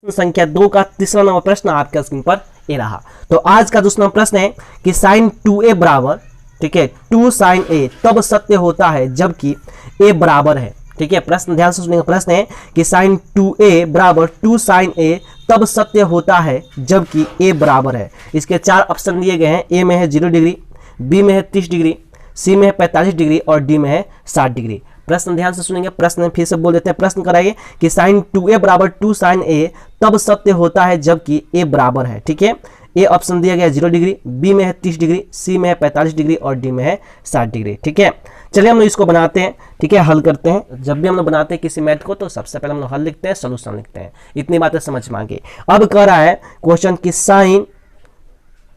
संख्या 2 का तीसरा नंबर प्रश्न आपके स्क्रीन पर ये रहा। तो आज का दूसरा प्रश्न है कि साइन 2a बराबर, ठीक है, 2 साइन a तब सत्य होता है जबकि a बराबर है। ठीक है, प्रश्न ध्यान से सुनिएगा। प्रश्न है कि साइन 2a बराबर 2 साइन a तब सत्य होता है जबकि a बराबर है। इसके 4 ऑप्शन दिए गए हैं। a में है 0 डिग्री, b में है 30 डिग्री, c में है 45 डिग्री और d में है 60 डिग्री। प्रश्न ध्यान से सुनेंगे। प्रश्न फिर से बोल देते हैं। प्रश्न कराइए कि साइन 2a बराबर 2 साइन a तब सत्य होता है जबकि a बराबर है। ठीक है, ए ऑप्शन दिया गया 0 डिग्री, बी में है 30 डिग्री, सी में है 45 डिग्री और डी में है 60 डिग्री। ठीक है, चलिए हम लोग इसको बनाते हैं। ठीक है, हल करते हैं। जब भी हम लोग बनाते हैं किसी मैथ को तो सबसे पहले हम लोग हल लिखते हैं, सोल्यूशन लिखते हैं। इतनी बातें समझ में आ गई। अब कह रहा है क्वेश्चन कि साइन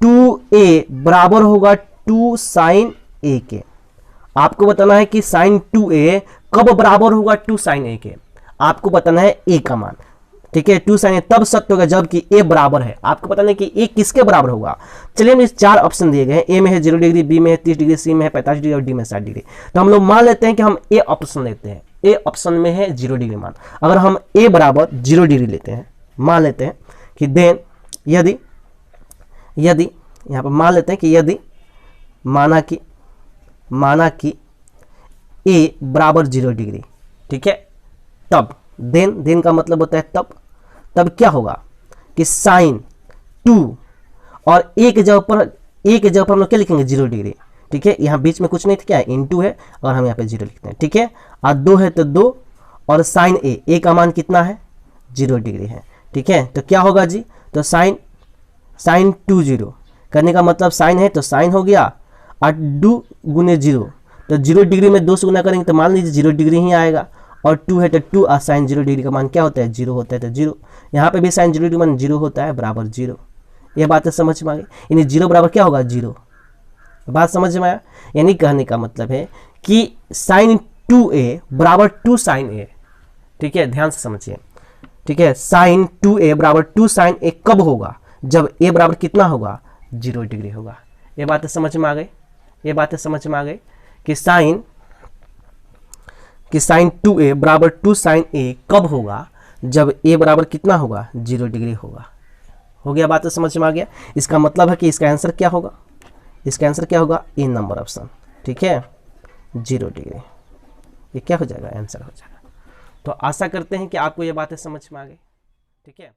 2a बराबर होगा 2 साइन a के। आपको बताना है कि साइन 2a कब बराबर होगा 2 साइन a के। आपको बताना है a का मान। ठीक है, 2 साइन a तब सत्य होगा जबकि a बराबर है। आपको बताना है कि a किसके बराबर होगा। चलिए हम इस 4 ऑप्शन दिए गए हैं। a में है 0 डिग्री, b में है 30 डिग्री, c में है 45 डिग्री और d में 60 डिग्री। तो हम लोग मान लेते हैं कि हम a ऑप्शन लेते हैं। a ऑप्शन में है 0 डिग्री मान। अगर हम a बराबर 0 डिग्री लेते हैं, मान लेते हैं कि देन यदि यहाँ पर मान लेते हैं कि यदि माना कि a बराबर 0 डिग्री, ठीक है, तब देन का मतलब होता है तब क्या होगा कि साइन 2 और एक जगह पर हम लोग क्या लिखेंगे 0 डिग्री। ठीक है, यहाँ बीच में कुछ नहीं था, क्या है इनटू है और हम यहाँ पे 0 लिखते हैं। ठीक है, और 2 है तो 2 और साइन ए का मान कितना है 0 डिग्री है। ठीक है, तो क्या होगा जी, तो साइन 2 0 करने का मतलब साइन है तो साइन हो गया और 2 गुने 0 तो 0 डिग्री में 2 से गुना करेंगे तो मान लीजिए 0 डिग्री ही आएगा। और 2 है तो 2 और साइन 0 डिग्री का मान क्या होता है 0 होता है तो 0। यहाँ पे भी साइन 0 डिग्री मान 0 होता है बराबर 0। ये बातें समझ में आ गई। यानी 0 बराबर क्या होगा 0। बात समझ में आया। यानी कहने का मतलब है कि साइन 2a बराबर 2 साइन a। ठीक है, ध्यान से समझिए। ठीक है, साइन 2a बराबर 2 साइन a कब होगा, जब a बराबर कितना होगा 0 डिग्री होगा। ये बातें समझ में आ गई कि साइन 2a बराबर 2 साइन a कब होगा, जब a बराबर कितना होगा 0 डिग्री होगा। हो गया, बात समझ में आ गया। इसका मतलब है कि इसका आंसर क्या होगा, ए नंबर ऑप्शन। ठीक है, 0 डिग्री। ये क्या हो जाएगा, आंसर हो जाएगा। तो आशा करते हैं कि आपको ये बातें समझ में आ गई। ठीक है।